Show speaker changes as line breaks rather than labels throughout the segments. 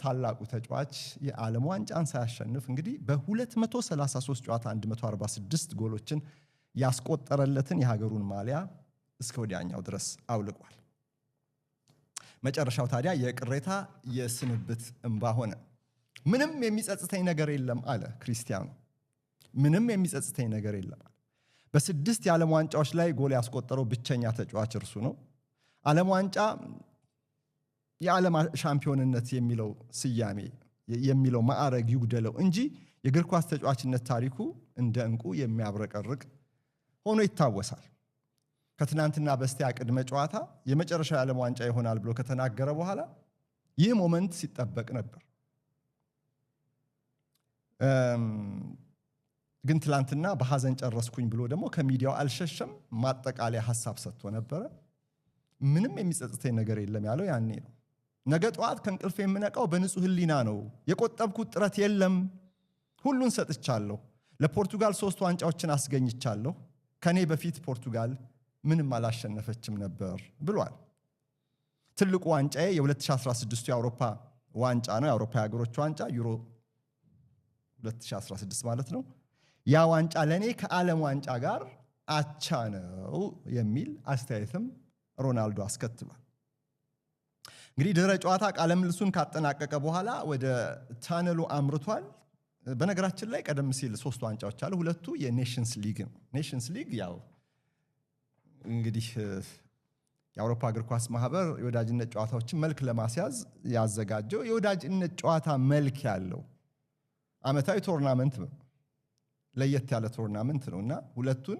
ታላቁ ተጫዋች የዓለም ዋንጫን ሳያሸንፍ እንግዲህ በ233 ጨዋታ 146 ጎሎችን ያስቆጠረለትን የሀገሩን ማሊያ እስከ ወዲያኛው ድረስ አውልቋል። መጨረሻው ታዲያ የቅሬታ የስንብት እንባ ሆነ። ምንም የሚጸጽተኝ ነገር የለም አለ ክሪስቲያኖ። ምንም የሚጸጽተኝ ነገር የለም አለ። በ6 የዓለም ዋንጫዎች ላይ ጎል ያስቆጠረው ብቸኛ ተጫዋች እርሱ ነው። ዓለም ዋንጫ የዓለም ሻምፒዮንነት የሚለው ስያሜ የሚለው ማዕረግ ይጉደለው እንጂ የእግር ኳስ ተጫዋችነት ታሪኩ እንደ ዕንቁ የሚያብረቀርቅ ሆኖ ይታወሳል። ከትናንትና በስቲያ ቅድመ ጨዋታ የመጨረሻው የዓለም ዋንጫ ይሆናል ብሎ ከተናገረ በኋላ ይህ ሞመንት ሲጠበቅ ነበር። ግን ትላንትና በሐዘን ጨረስኩኝ ብሎ ደግሞ ከሚዲያው አልሸሸም። ማጠቃለያ ሐሳብ ሰጥቶ ነበረ። ምንም የሚጸጽተኝ ነገር የለም ያለው ያኔ ነው። ነገ ጠዋት ከእንቅልፍ የምነቃው በንጹህ ሕሊና ነው። የቆጠብኩት ጥረት የለም። ሁሉን ሰጥቻለሁ። ለፖርቱጋል 3 ዋንጫዎችን አስገኝቻለሁ። ከኔ በፊት ፖርቱጋል ምንም አላሸነፈችም ነበር ብሏል። ትልቁ ዋንጫዬ የ2016 የአውሮፓ ዋንጫ ነው። የአውሮፓ ሀገሮች ዋንጫ ዩሮ 2016 ማለት ነው። ያ ዋንጫ ለኔ ከዓለም ዋንጫ ጋር አቻ ነው የሚል አስተያየትም ሮናልዶ አስከትሏል። እንግዲህ ድህረ ጨዋታ ቃለ ምልልሱን ካጠናቀቀ በኋላ ወደ ታነሉ አምርቷል። በነገራችን ላይ ቀደም ሲል 3 ዋንጫዎች አሉ። 2ቱ የኔሽንስ ሊግ ነው። ኔሽንስ ሊግ ያው እንግዲህ የአውሮፓ እግር ኳስ ማህበር የወዳጅነት ጨዋታዎችን መልክ ለማስያዝ ያዘጋጀው የወዳጅነት ጨዋታ መልክ ያለው ዓመታዊ ቶርናመንት ነው። ለየት ያለ ቶርናመንት ነውና ሁለቱን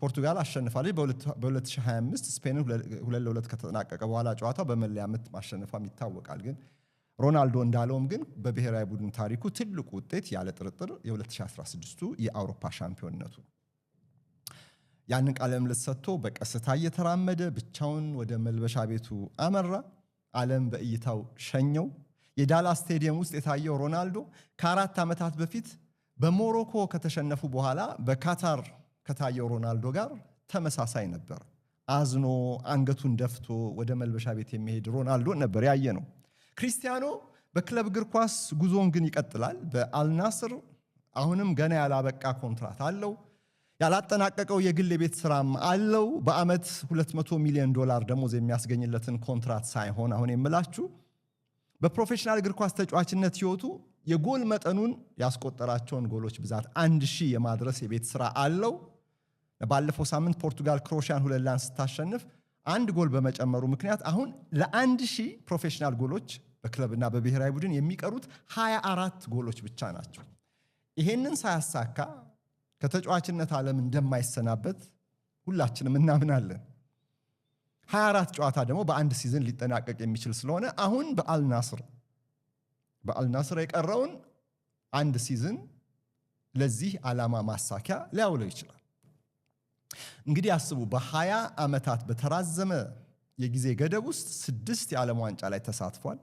ፖርቱጋል አሸንፋለች። በ2025 ስፔንን 2-2 ከተጠናቀቀ በኋላ ጨዋታው በመለያ ምት ማሸነፏም ይታወቃል። ግን ሮናልዶ እንዳለውም ግን በብሔራዊ ቡድን ታሪኩ ትልቁ ውጤት ያለ ጥርጥር የ2016ቱ የአውሮፓ ሻምፒዮንነቱ። ያንን ቃለ ምልልስ ሰጥቶ በቀስታ እየተራመደ ብቻውን ወደ መልበሻ ቤቱ አመራ። ዓለም በእይታው ሸኘው። የዳላስ ስቴዲየም ውስጥ የታየው ሮናልዶ ከ4 ዓመታት በፊት በሞሮኮ ከተሸነፉ በኋላ በካታር ከታየው ሮናልዶ ጋር ተመሳሳይ ነበር። አዝኖ አንገቱን ደፍቶ ወደ መልበሻ ቤት የሚሄድ ሮናልዶ ነበር ያየ ነው። ክሪስቲያኖ በክለብ እግር ኳስ ጉዞን ግን ይቀጥላል። በአልናስር አሁንም ገና ያላበቃ ኮንትራት አለው። ያላጠናቀቀው የግል የቤት ስራም አለው። በአመት $200 ሚሊዮን ደሞዝ የሚያስገኝለትን ኮንትራት ሳይሆን አሁን የምላችሁ በፕሮፌሽናል እግር ኳስ ተጫዋችነት ህይወቱ የጎል መጠኑን ያስቆጠራቸውን ጎሎች ብዛት 1000 የማድረስ የቤት ስራ አለው። ባለፈው ሳምንት ፖርቱጋል ክሮኤሽያን 2-1 ስታሸንፍ 1 ጎል በመጨመሩ ምክንያት አሁን ለ1000 ፕሮፌሽናል ጎሎች በክለብና በብሔራዊ ቡድን የሚቀሩት 24 ጎሎች ብቻ ናቸው። ይሄንን ሳያሳካ ከተጫዋችነት ዓለም እንደማይሰናበት ሁላችንም እናምናለን። 24 ጨዋታ ደግሞ በአንድ ሲዝን ሊጠናቀቅ የሚችል ስለሆነ አሁን በአልናስር የቀረውን 1 ሲዝን ለዚህ ዓላማ ማሳኪያ ሊያውለው ይችላል። እንግዲህ አስቡ፣ በ20 ዓመታት በተራዘመ የጊዜ ገደብ ውስጥ 6 የዓለም ዋንጫ ላይ ተሳትፏል።